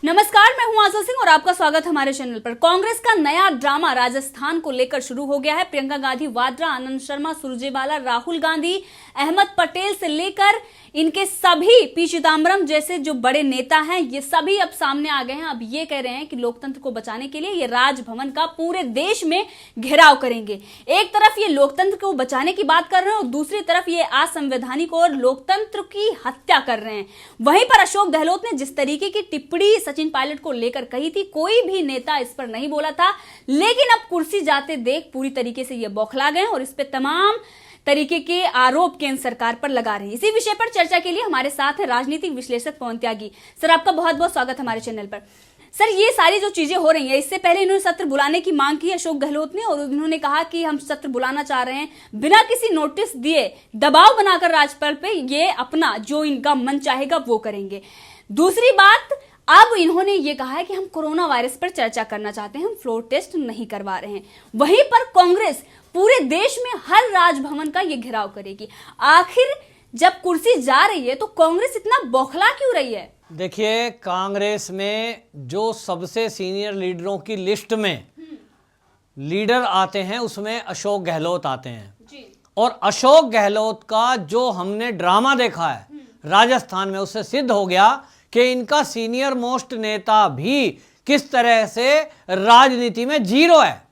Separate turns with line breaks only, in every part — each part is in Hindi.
नमस्कार, मैं हूं आशा सिंह और आपका स्वागत हमारे चैनल पर। कांग्रेस का नया ड्रामा राजस्थान को लेकर शुरू हो गया है। प्रियंका गांधी वाड्रा, आनंद शर्मा, सुरजेवाला, राहुल गांधी, अहमद पटेल से लेकर इनके सभी पी चिदम्बरम जैसे जो बड़े नेता हैं, ये सभी अब सामने आ गए हैं। अब ये कह रहे हैं कि लोकतंत्र को बचाने के लिए ये राजभवन का पूरे देश में घेराव करेंगे। एक तरफ ये लोकतंत्र को बचाने की बात कर रहे हैं और दूसरी तरफ ये असंवैधानिक और लोकतंत्र की हत्या कर रहे हैं। वहीं पर अशोक गहलोत ने जिस तरीके की टिप्पणी सचिन पायलट को लेकर कही थी, कोई भी नेता इस पर नहीं बोला था, लेकिन अब कुर्सी जाते देख पूरी तरीके से ये बौखला गए और इस पे तमाम तरीके के आरोप केंद्र सरकार पर लगा रहे हैं। इसी विषय पर चर्चा के लिए हमारे साथ है राजनीतिक विश्लेषक पवन त्यागी। सर, आपका बहुत बहुत स्वागत हमारे चैनल पर। सर, ये सारी जो चीजें हो रही हैं, इससे पहले इन्होंने सत्र बुलाने की मांग की अशोक गहलोत ने और उन्होंने कहा कि हम सत्र बुलाना चाह रहे हैं, बिना किसी नोटिस दिए दबाव बनाकर राज्यपाल पे ये अपना जो इनका मन चाहेगा वो करेंगे। दूसरी बात, अब इन्होंने ये कहा है कि हम कोरोना वायरस पर चर्चा करना चाहते हैं, हम फ्लोर टेस्ट नहीं करवा रहे हैं। वहीं पर कांग्रेस पूरे देश में हर राजभवन का ये घेराव करेगी। आखिर जब कुर्सी जा रही है तो कांग्रेस इतना बौखला क्यों रही है?
देखिए, कांग्रेस में जो सबसे सीनियर लीडरों की लिस्ट में लीडर आते हैं उसमें अशोक गहलोत आते हैं जी। और अशोक गहलोत का जो हमने ड्रामा देखा है राजस्थान में, उससे सिद्ध हो गया कि इनका सीनियर मोस्ट नेता भी किस तरह से राजनीति में जीरो है।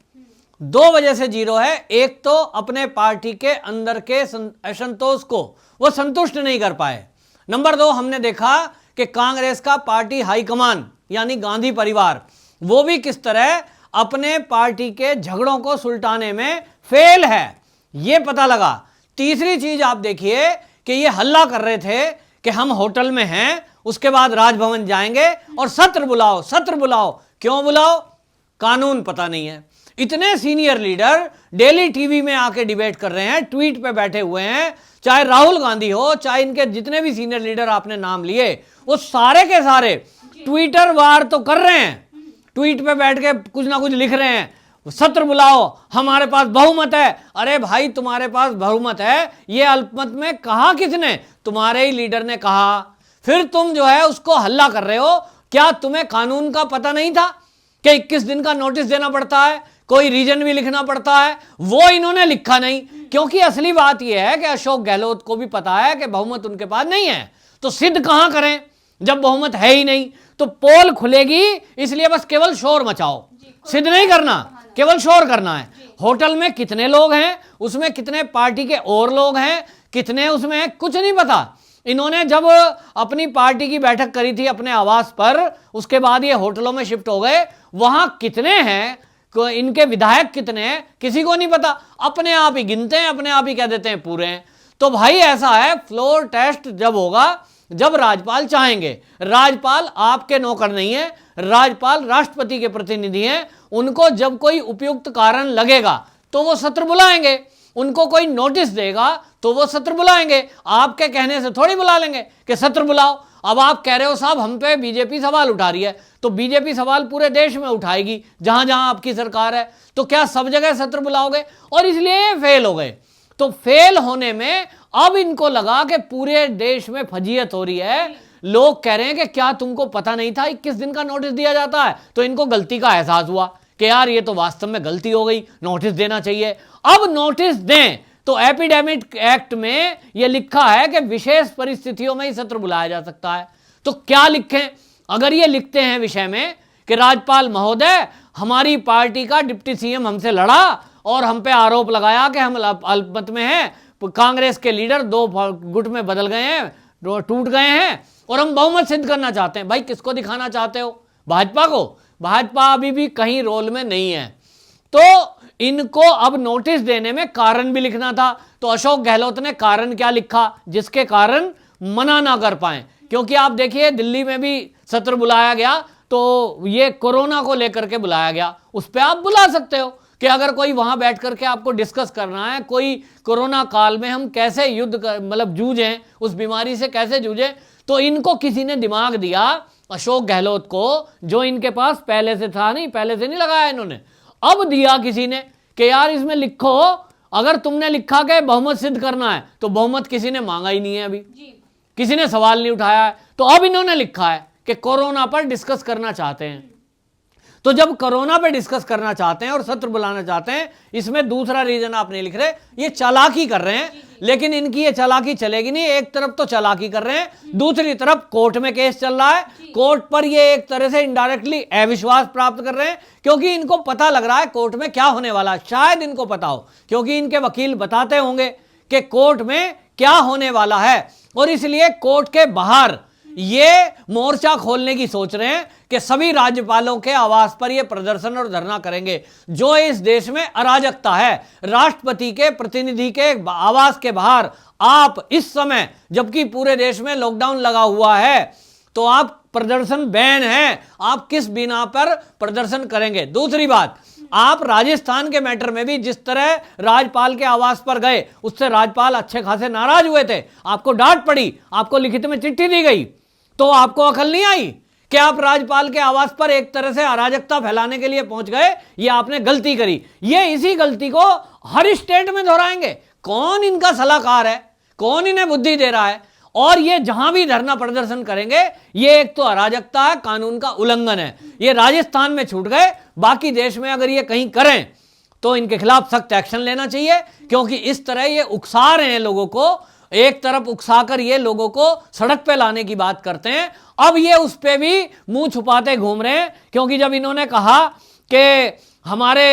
दो वजह से जीरो है। एक तो अपने पार्टी के अंदर के असंतोष को वो संतुष्ट नहीं कर पाए। नंबर दो, हमने देखा कि कांग्रेस का पार्टी हाईकमान यानी गांधी परिवार वो भी किस तरह अपने पार्टी के झगड़ों को सुलटाने में फेल है, ये पता लगा। तीसरी चीज आप देखिए कि ये हल्ला कर रहे थे कि हम होटल में हैं, उसके बाद राजभवन जाएंगे और सत्र बुलाओ, सत्र बुलाओ। क्यों बुलाओ? कानून पता नहीं है। इतने सीनियर लीडर डेली टीवी में आके डिबेट कर रहे हैं, ट्वीट पे बैठे हुए हैं, चाहे राहुल गांधी हो, चाहे इनके जितने भी सीनियर लीडर आपने नाम लिए, वो सारे के सारे ट्विटर वार तो कर रहे हैं, ट्वीट पे बैठ के कुछ ना कुछ लिख रहे हैं, सत्र बुलाओ, हमारे पास बहुमत है। अरे भाई, तुम्हारे पास बहुमत है, ये अल्पमत में कहा किसने? तुम्हारे ही लीडर ने कहा। फिर तुम जो है उसको हल्ला कर रहे हो। क्या तुम्हें कानून का पता नहीं था कि 21 दिन का नोटिस देना पड़ता है, कोई रीजन भी लिखना पड़ता है? वो इन्होंने लिखा नहीं, क्योंकि असली बात यह है कि अशोक गहलोत को भी पता है कि बहुमत उनके पास नहीं है। तो सिद्ध कहां करें जब बहुमत है ही नहीं? तो पोल खुलेगी, इसलिए बस केवल शोर मचाओ, सिद्ध नहीं करना, केवल शोर करना है। होटल में कितने लोग हैं, उसमें कितने पार्टी के और लोग हैं, कितने उसमें कुछ नहीं पता। इन्होंने जब अपनी पार्टी की बैठक करी थी अपने आवास पर, उसके बाद ये होटलों में शिफ्ट हो गए। वहां कितने हैं, इनके विधायक कितने हैं, किसी को नहीं पता। अपने आप ही गिनते हैं, अपने आप ही कह देते हैं पूरे हैं। तो भाई ऐसा है, फ्लोर टेस्ट जब होगा जब राज्यपाल चाहेंगे। राज्यपाल आपके नौकर नहीं है, राज्यपाल राष्ट्रपति के प्रतिनिधि हैं। उनको जब कोई उपयुक्त कारण लगेगा तो वो सत्र बुलाएंगे, उनको कोई नोटिस देगा तो वो सत्र बुलाएंगे। आपके कहने से थोड़ी बुला लेंगे कि सत्र बुलाओ। अब आप कह रहे हो साहब हम पे बीजेपी सवाल उठा रही है, तो बीजेपी सवाल पूरे देश में उठाएगी जहां जहां आपकी सरकार है, तो क्या सब जगह सत्र बुलाओगे? और इसलिए फेल हो गए। तो फेल होने में अब इनको लगा कि पूरे देश में फजीयत हो रही है। लोग कह रहे हैं कि क्या तुमको पता नहीं था 21 दिन का नोटिस दिया जाता है? तो इनको गलती का एहसास हुआ कि यार ये तो वास्तव में गलती हो गई, नोटिस देना चाहिए। अब नोटिस दें तो एपिडेमिक एक्ट में यह लिखा है कि विशेष परिस्थितियों में ही सत्र बुलाया जा सकता है। तो क्या लिखें? अगर ये लिखते हैं विषय में कि राज्यपाल महोदय, हमारी पार्टी का डिप्टी सीएम हमसे लड़ा और हम पे आरोप लगाया कि हम अल्पमत में हैं, कांग्रेस के लीडर दो गुट में बदल गए हैं, टूट गए हैं और हम बहुमत सिद्ध करना चाहते हैं। भाई किसको दिखाना चाहते हो? भाजपा को? भाजपा अभी भी कहीं रोल में नहीं है। तो इनको अब नोटिस देने में कारण भी लिखना था। तो अशोक गहलोत ने कारण क्या लिखा जिसके कारण मना ना कर पाए? क्योंकि आप देखिए दिल्ली में भी सत्र बुलाया गया, तो ये कोरोना को लेकर के बुलाया गया। उस पर आप बुला सकते हो कि अगर कोई वहां बैठ करके आपको डिस्कस करना है, कोई कोरोना काल में हम कैसे युद्ध मतलब जूझें, उस बीमारी से कैसे जूझें। तो इनको किसी ने दिमाग दिया अशोक गहलोत को, जो इनके पास पहले से था नहीं, पहले से नहीं लगाया इन्होंने, अब दिया किसी ने कि यार इसमें लिखो। अगर तुमने लिखा कि बहुमत सिद्ध करना है तो बहुमत किसी ने मांगा ही नहीं है, अभी किसी ने सवाल नहीं उठाया है। तो अब इन्होंने लिखा है कि कोरोना पर डिस्कस करना चाहते हैं। तो जब कोरोना पे डिस्कस करना चाहते हैं और सत्र बुलाना चाहते हैं, इसमें दूसरा रीजन आप नहीं लिख रहे, ये चालाकी कर रहे हैं। लेकिन इनकी ये चालाकी चलेगी नहीं। एक तरफ तो चालाकी कर रहे हैं, दूसरी तरफ कोर्ट में केस चल रहा है, कोर्ट पर ये एक तरह से इनडायरेक्टली अविश्वास प्राप्त कर रहे हैं, क्योंकि इनको पता लग रहा है कोर्ट में क्या होने वाला है। शायद इनको पता हो, क्योंकि इनके वकील बताते होंगे कि कोर्ट में क्या होने वाला है, और इसलिए कोर्ट के बाहर ये मोर्चा खोलने की सोच रहे हैं कि सभी राज्यपालों के आवास पर ये प्रदर्शन और धरना करेंगे। जो इस देश में अराजकता है, राष्ट्रपति के प्रतिनिधि के आवास के बाहर आप इस समय, जबकि पूरे देश में लॉकडाउन लगा हुआ है, तो आप प्रदर्शन बैन है, आप किस बिना पर प्रदर्शन करेंगे? दूसरी बात, आप राजस्थान के मैटर में भी जिस तरह राज्यपाल के आवास पर गए, उससे राज्यपाल अच्छे खासे नाराज हुए थे, आपको डांट पड़ी, आपको लिखित में चिट्ठी दी गई, तो आपको अकल नहीं आई कि आप राज्यपाल के आवास पर एक तरह से अराजकता फैलाने के लिए पहुंच गए? ये आपने गलती करी। ये इसी गलती को हर स्टेट में दोहराएंगे। कौन इनका सलाहकार है, कौन इन्हें बुद्धि दे रहा है? और ये जहां भी धरना प्रदर्शन करेंगे, ये एक तो अराजकता है, कानून का उल्लंघन है। ये राजस्थान में छूट गए, बाकी देश में अगर ये कहीं करें तो इनके खिलाफ सख्त एक्शन लेना चाहिए, क्योंकि इस तरह ये उकसा रहे हैं लोगों को। एक तरफ उकसाकर ये लोगों को सड़क पे लाने की बात करते हैं, अब ये उस पे भी मुंह छुपाते घूम रहे हैं। क्योंकि जब इन्होंने कहा कि हमारे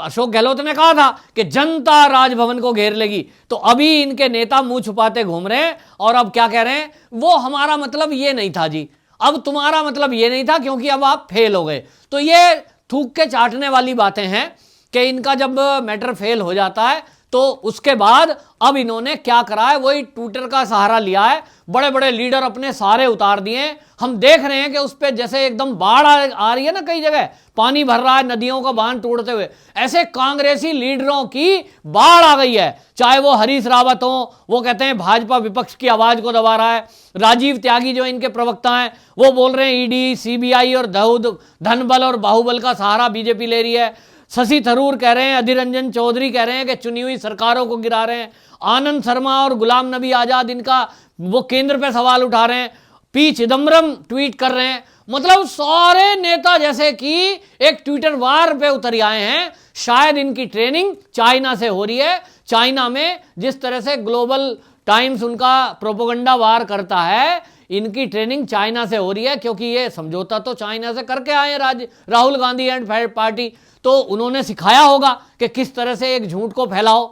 अशोक गहलोत ने कहा था कि जनता राजभवन को घेर लेगी, तो अभी इनके नेता मुंह छुपाते घूम रहे हैं। और अब क्या कह रहे हैं? वो हमारा मतलब ये नहीं था जी, अब तुम्हारा मतलब ये नहीं था, क्योंकि अब आप फेल हो गए। तो ये थूक के चाटने वाली बातें हैं कि इनका जब मैटर फेल हो जाता है तो उसके बाद अब इन्होंने क्या करा है, वही ट्विटर का सहारा लिया है। बड़े बड़े लीडर अपने सारे उतार दिए। हम देख रहे हैं कि उस पर जैसे एकदम बाढ़ आ रही है ना, कई जगह पानी भर रहा है नदियों का बांध तोड़ते हुए, ऐसे कांग्रेसी लीडरों की बाढ़ आ गई है। चाहे वो हरीश रावत हो, वो कहते हैं भाजपा विपक्ष की आवाज को दबा रहा है। राजीव त्यागी जो इनके प्रवक्ता हैं, वो बोल रहे हैं ईडी, सीबीआई और धनबल और बाहुबल का सहारा बीजेपी ले रही है। शशि थरूर कह रहे हैं, अधीर रंजन चौधरी कह रहे हैं कि चुनी हुई सरकारों को गिरा रहे हैं। आनंद शर्मा और गुलाम नबी आजाद, इनका वो केंद्र पे सवाल उठा रहे हैं। पी चिदम्बरम ट्वीट कर रहे हैं। मतलब सारे नेता जैसे कि एक ट्विटर वार पे उतर आए हैं। शायद इनकी ट्रेनिंग चाइना से हो रही है। चाइना में जिस तरह से ग्लोबल टाइम्स उनका प्रोपोगंडा वार करता है, इनकी ट्रेनिंग चाइना से हो रही है, क्योंकि ये समझौता तो चाइना से करके आए हैं राहुल गांधी एंड पार्टी। तो उन्होंने सिखाया होगा कि किस तरह से एक झूठ को फैलाओ,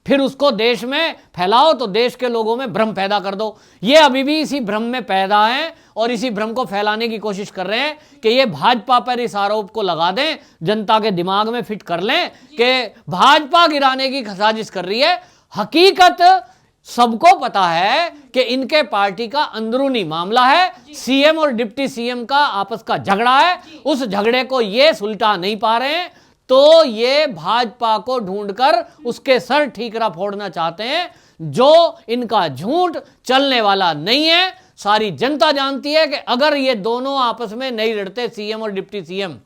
फिर उसको देश में फैलाओ, तो देश के लोगों में भ्रम पैदा कर दो। ये अभी भी इसी भ्रम में पैदा हैं और इसी भ्रम को फैलाने की कोशिश कर रहे हैं कि ये भाजपा पर इस आरोप को लगा दें, जनता के दिमाग में फिट कर लें कि भाजपा गिराने की साजिश कर रही है। हकीकत सबको पता है कि इनके पार्टी का अंदरूनी मामला है, सीएम और डिप्टी सीएम का आपस का झगड़ा है। उस झगड़े को ये सुलटा नहीं पा रहे हैं, तो ये भाजपा को ढूंढकर उसके सर ठीकरा फोड़ना चाहते हैं, जो इनका झूठ चलने वाला नहीं है। सारी जनता जानती है कि अगर ये दोनों आपस में नहीं लड़ते, सीएम और डिप्टी सीएम,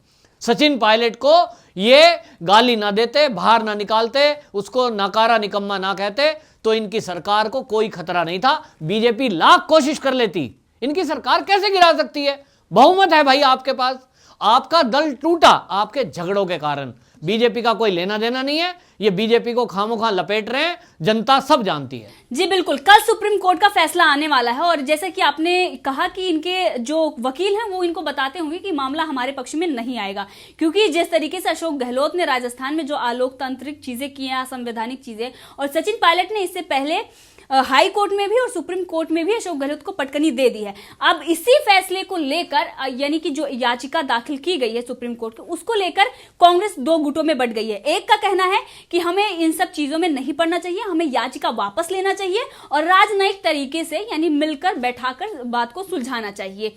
सचिन पायलट को ये गाली ना देते, बाहर ना निकालते, उसको नकारा निकम्मा ना कहते, तो इनकी सरकार को कोई खतरा नहीं था। बीजेपी लाख कोशिश कर लेती, इनकी सरकार कैसे गिरा सकती है? बहुमत है भाई आपके पास, आपका दल टूटा आपके झगड़ों के कारण। बीजेपी का कोई लेना देना नहीं है, ये बीजेपी को खामोखा लपेट रहे हैं, जनता सब जानती है।
जी बिल्कुल, कल सुप्रीम कोर्ट का फैसला आने वाला है और जैसे कि आपने कहा कि इनके जो वकील हैं वो इनको बताते होंगे कि मामला हमारे पक्ष में नहीं आएगा, क्योंकि जिस तरीके से अशोक गहलोत ने राजस्थान में जो अलोकतांत्रिक चीजें की हैं, असंवैधानिक चीजें, और सचिन पायलट ने इससे पहले हाई कोर्ट में भी और सुप्रीम कोर्ट में भी अशोक गहलोत को पटकनी दे दी है। अब इसी फैसले को लेकर, यानी कि जो याचिका दाखिल की गई है सुप्रीम कोर्ट को, उसको लेकर कांग्रेस दो गुटों में बट गई है। एक का कहना है कि हमें इन सब चीजों में नहीं पड़ना चाहिए, हमें याचिका वापस लेना चाहिए और राजनयिक तरीके से यानी मिलकर बैठाकर बात को सुलझाना चाहिए,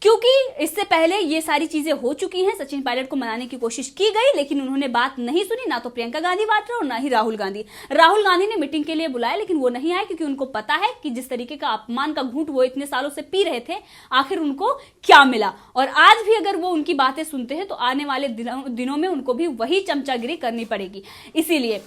क्योंकि इससे पहले ये सारी चीजें हो चुकी हैं। सचिन पायलट को मनाने की कोशिश की गई, लेकिन उन्होंने बात नहीं सुनी, ना तो प्रियंका गांधी वाड्रा और ना ही राहुल गांधी। राहुल गांधी ने मीटिंग के लिए बुलाया, लेकिन वो नहीं आए, क्योंकि उनको पता है कि जिस तरीके का अपमान का घूंट वो इतने सालों से पी रहे थे, आखिर उनको क्या मिला। और आज भी अगर वो उनकी बातें सुनते हैं तो आने वाले दिनों में उनको भी वही चमचागिरी करनी पड़ेगी। इसीलिए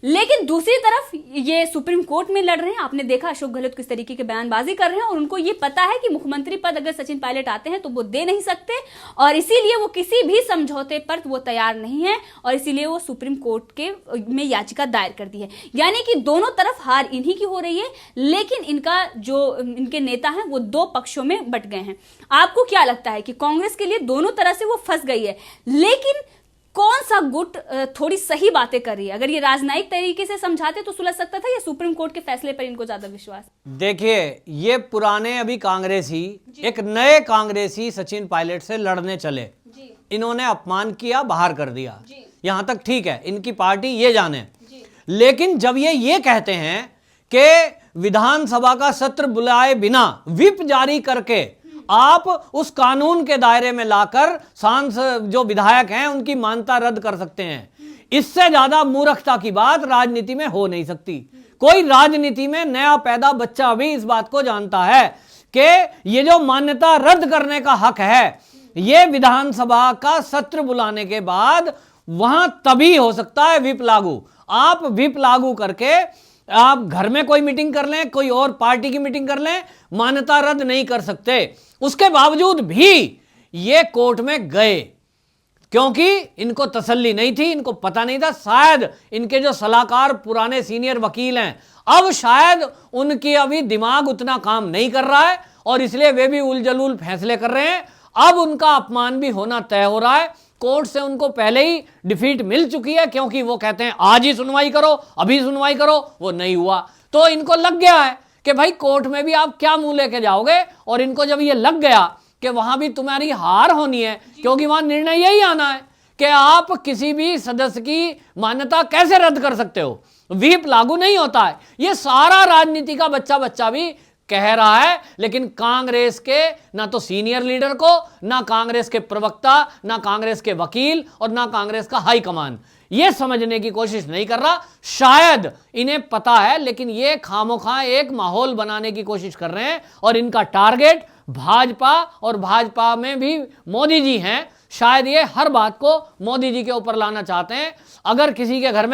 लेकिन दूसरी तरफ ये सुप्रीम कोर्ट में लड़ रहे हैं। आपने देखा अशोक गहलोत किस तरीके की बयानबाजी कर रहे हैं और उनको ये पता है कि मुख्यमंत्री पद अगर सचिन पायलट आते हैं तो वो दे नहीं सकते और इसीलिए वो किसी भी समझौते पर वो तैयार नहीं है और इसीलिए वो सुप्रीम कोर्ट के में याचिका दायर कर दी है। यानी कि दोनों तरफ हार इन्हीं की हो रही है, लेकिन इनका जो इनके नेता हैं वो दो पक्षों में बट गए हैं। आपको क्या लगता है कि कांग्रेस के लिए दोनों तरह से वो फंस गई है, लेकिन कौन सा गुट थोड़ी सही बातें कर रही है? अगर ये राजनयिक तरीके से समझाते तो सुलझ सकता था या सुप्रीम कोर्ट के फैसले पर इनको ज्यादा विश्वास? देखिए,
ये पुराने अभी कांग्रेसी एक नए कांग्रेसी सचिन पायलट से लड़ने चले, इन्होंने अपमान किया, बाहर कर दिया, यहां तक ठीक है, इनकी पार्टी ये जाने। लेकिन जब ये कहते हैं कि विधानसभा का सत्र बुलाए बिना व्हिप जारी करके आप उस कानून के दायरे में लाकर सांसद जो विधायक हैं उनकी मान्यता रद्द कर सकते हैं, इससे ज्यादा मूर्खता की बात राजनीति में हो नहीं सकती। कोई राजनीति में नया पैदा बच्चा भी इस बात को जानता है कि ये जो मान्यता रद्द करने का हक है ये विधानसभा का सत्र बुलाने के बाद वहां तभी हो सकता है व्हिप लागू। आप व्हिप लागू करके आप घर में कोई मीटिंग कर लें, कोई और पार्टी की मीटिंग कर लें, मान्यता रद्द नहीं कर सकते। उसके बावजूद भी ये कोर्ट में गए क्योंकि इनको तसल्ली नहीं थी, इनको पता नहीं था। शायद इनके जो सलाहकार पुराने सीनियर वकील हैं, अब शायद उनकी अभी दिमाग उतना काम नहीं कर रहा है और इसलिए वे भी उलझुल फैसले कर रहे हैं। अब उनका अपमान भी होना तय हो रहा है। कोर्ट से उनको पहले ही डिफीट मिल चुकी है क्योंकि वो कहते हैं आज ही सुनवाई करो, अभी सुनवाई करो, वो नहीं हुआ। तो इनको लग गया है कि भाई कोर्ट में भी आप क्या मुंह लेके जाओगे, और इनको जब ये लग गया कि वहां भी तुम्हारी हार होनी है क्योंकि वहां निर्णय यही आना है कि आप किसी भी सदस्य की मान्यता कैसे रद्द कर सकते हो, व्हिप लागू नहीं होता है। ये सारा राजनीति का बच्चा भी कह रहा है, लेकिन कांग्रेस के ना तो सीनियर लीडर को, ना कांग्रेस के प्रवक्ता, ना कांग्रेस के वकील और ना कांग्रेस का हाईकमान ये समझने की कोशिश नहीं कर रहा। शायद इन्हें पता है, लेकिन ये खामोखा एक माहौल बनाने की कोशिश कर रहे हैं और इनका टारगेट भाजपा और भाजपा में भी मोदी जी हैं। शायद ये हर बात को मोदी जी के ऊपर लाना चाहते हैं। अगर किसी के घर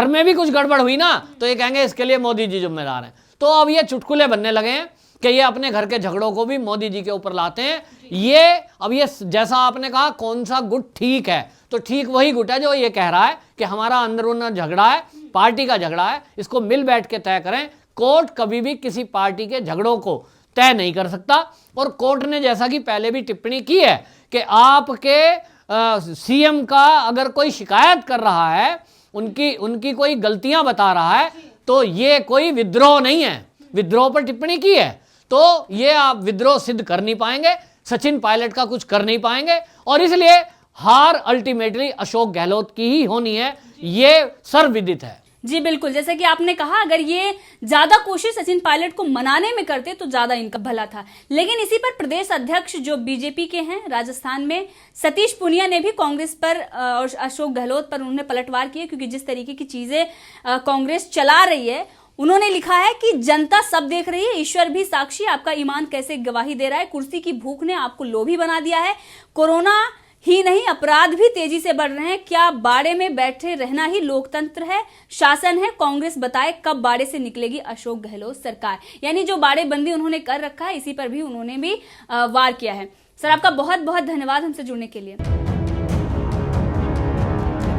में भी कुछ गड़बड़ हुई ना तो ये कहेंगे इसके लिए मोदी जी जिम्मेदार हैं। तो अब ये चुटकुले बनने लगे हैं कि ये अपने घर के झगड़ों को भी मोदी जी के ऊपर लाते हैं। ये जैसा आपने कहा कौन सा गुट ठीक है, तो ठीक वही गुट है जो ये कह रहा है कि हमारा अंदरूनी झगड़ा है, पार्टी का झगड़ा है, इसको मिल बैठ के तय करें। कोर्ट कभी भी किसी पार्टी के झगड़ों को तय नहीं कर सकता। और कोर्ट ने जैसा कि पहले भी टिप्पणी की है कि आपके सीएम का अगर कोई शिकायत कर रहा है, उनकी कोई गलतियां बता रहा है, तो ये कोई विद्रोह नहीं है। विद्रोह पर टिप्पणी की है तो ये आप विद्रोह सिद्ध कर नहीं पाएंगे, सचिन पायलट का कुछ कर नहीं पाएंगे और इसलिए हार अल्टीमेटली अशोक गहलोत की ही होनी है, ये सर्वविदित है। जी बिल्कुल, जैसे कि आपने कहा अगर ये ज्यादा कोशिश सचिन पायलट को मनाने में करते तो ज्यादा इनका भला था। लेकिन इसी पर प्रदेश अध्यक्ष जो बीजेपी के हैं राजस्थान में, सतीश पूनिया ने भी कांग्रेस पर और अशोक गहलोत पर उन्होंने पलटवार किए, क्योंकि जिस तरीके की चीजें कांग्रेस चला रही है, उन्होंने लिखा है कि जनता सब देख रही है, ईश्वर भी साक्षी, आपका ईमान कैसे गवाही दे रहा है, कुर्सी की भूख ने आपको लोभी बना दिया है, कोरोना ही नहीं अपराध भी तेजी से बढ़ रहे हैं, क्या बाड़े में बैठे रहना ही लोकतंत्र है, शासन है, कांग्रेस बताए कब बाड़े से निकलेगी अशोक गहलोत सरकार। यानी जो बाड़ेबंदी उन्होंने कर रखा है, इसी पर भी उन्होंने भी वार किया है। सर आपका बहुत बहुत धन्यवाद हमसे जुड़ने के लिए।